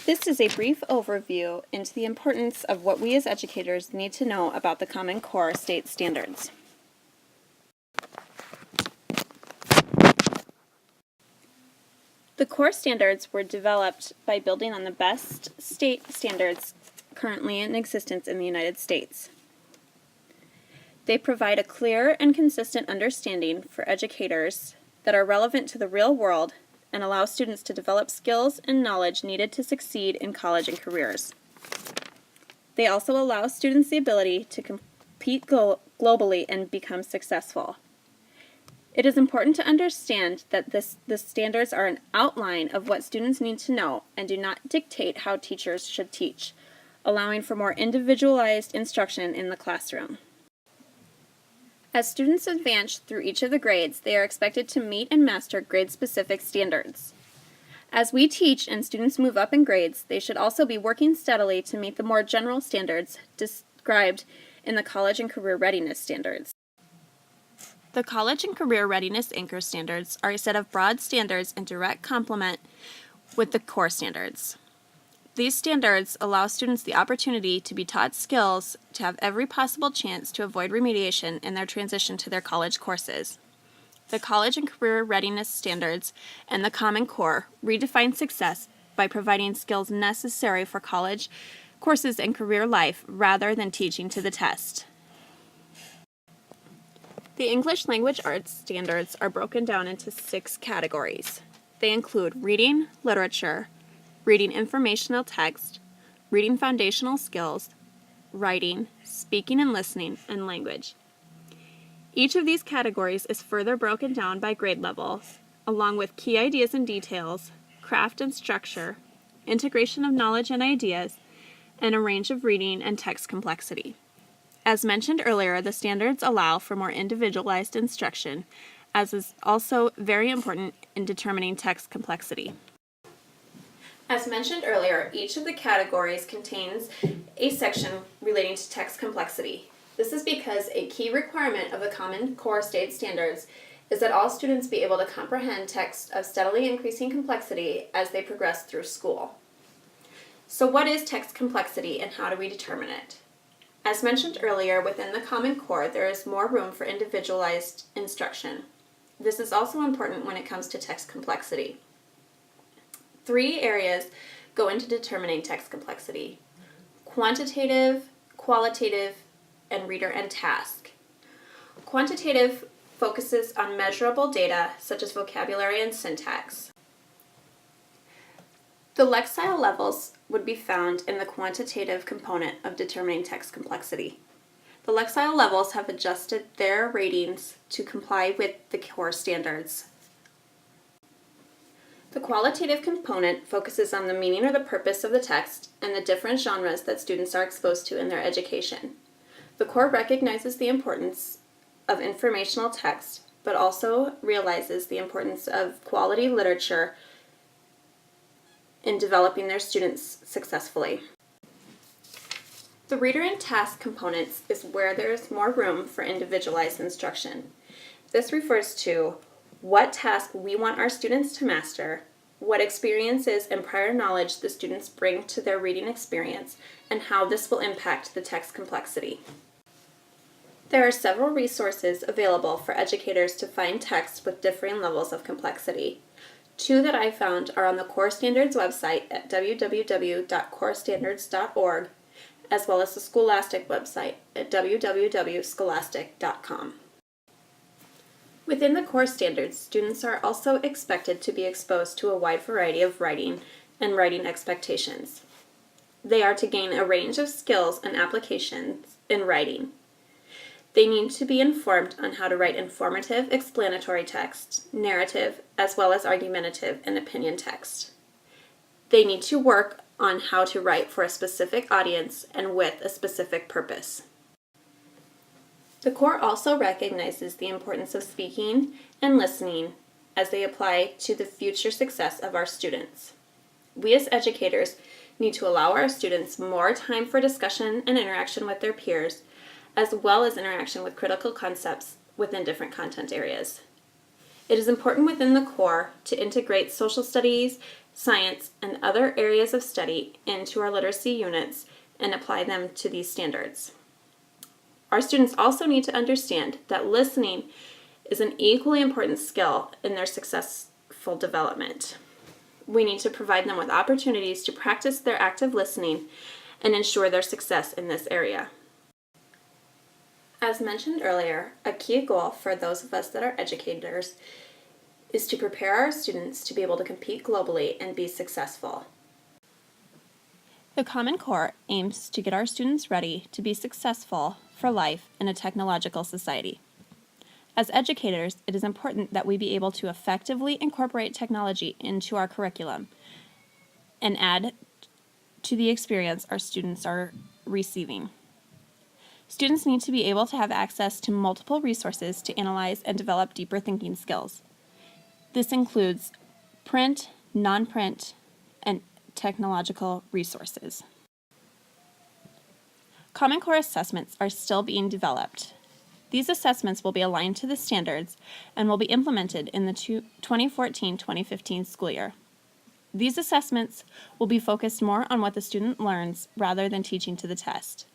This is a brief overview into the importance of what we as educators need to know about the Common Core state standards. The core standards were developed by building on the best state standards currently in existence in the United States. They provide a clear and consistent understanding for educators that are relevant to the real world and allow students to develop skills and knowledge needed to succeed in college and careers. They also allow students the ability to compete globally and become successful. It is important to understand that the standards are an outline of what students need to know and do not dictate how teachers should teach, allowing for more individualized instruction in the classroom. As students advance through each of the grades, they are expected to meet and master grade-specific standards. As we teach and students move up in grades, they should also be working steadily to meet the more general standards described in the College and Career Readiness Standards. The College and Career Readiness Anchor Standards are a set of broad standards in direct complement with the core standards. These standards allow students the opportunity to be taught skills to have every possible chance to avoid remediation in their transition to their college courses. The College and Career Readiness Standards and the Common Core redefine success by providing skills necessary for college courses and career life rather than teaching to the test. The English Language Arts standards are broken down into 6 categories. They include reading, literature, reading informational text, reading foundational skills, writing, speaking and listening, and language. Each of these categories is further broken down by grade level, along with key ideas and details, craft and structure, integration of knowledge and ideas, and a range of reading and text complexity. As mentioned earlier, the standards allow for more individualized instruction, as is also very important in determining text complexity. As mentioned earlier, each of the categories contains a section relating to text complexity. This is because a key requirement of the Common Core State Standards is that all students be able to comprehend text of steadily increasing complexity as they progress through school. So what is text complexity and how do we determine it? As mentioned earlier, within the Common Core, there is more room for individualized instruction. This is also important when it comes to text complexity. 3 areas go into determining text complexity: quantitative, qualitative, and reader and task. Quantitative focuses on measurable data such as vocabulary and syntax. The Lexile levels would be found in the quantitative component of determining text complexity. The Lexile levels have adjusted their ratings to comply with the core standards. The qualitative component focuses on the meaning or the purpose of the text and the different genres that students are exposed to in their education. The core recognizes the importance of informational text, but also realizes the importance of quality literature in developing their students successfully. The reader and task components is where there is more room for individualized instruction. This refers to what task we want our students to master, what experiences and prior knowledge the students bring to their reading experience, and how this will impact the text complexity. There are several resources available for educators to find text with differing levels of complexity. 2 that I found are on the Core Standards website at www.corestandards.org, as well as the Scholastic website at www.scholastic.com. Within the core standards, students are also expected to be exposed to a wide variety of writing and writing expectations. They are to gain a range of skills and applications in writing. They need to be informed on how to write informative, explanatory text, narrative, as well as argumentative and opinion text. They need to work on how to write for a specific audience and with a specific purpose. The core also recognizes the importance of speaking and listening as they apply to the future success of our students. We as educators need to allow our students more time for discussion and interaction with their peers, as well as interaction with critical concepts within different content areas. It is important within the core to integrate social studies, science, and other areas of study into our literacy units and apply them to these standards. Our students also need to understand that listening is an equally important skill in their successful development. We need to provide them with opportunities to practice their active listening and ensure their success in this area. As mentioned earlier, a key goal for those of us that are educators is to prepare our students to be able to compete globally and be successful. The Common Core aims to get our students ready to be successful for life in a technological society. As educators, it is important that we be able to effectively incorporate technology into our curriculum and add to the experience our students are receiving. Students need to be able to have access to multiple resources to analyze and develop deeper thinking skills. This includes print, non-print, and technological resources. Common Core assessments are still being developed. These assessments will be aligned to the standards and will be implemented in the 2014-2015 school year. These assessments will be focused more on what the student learns rather than teaching to the test.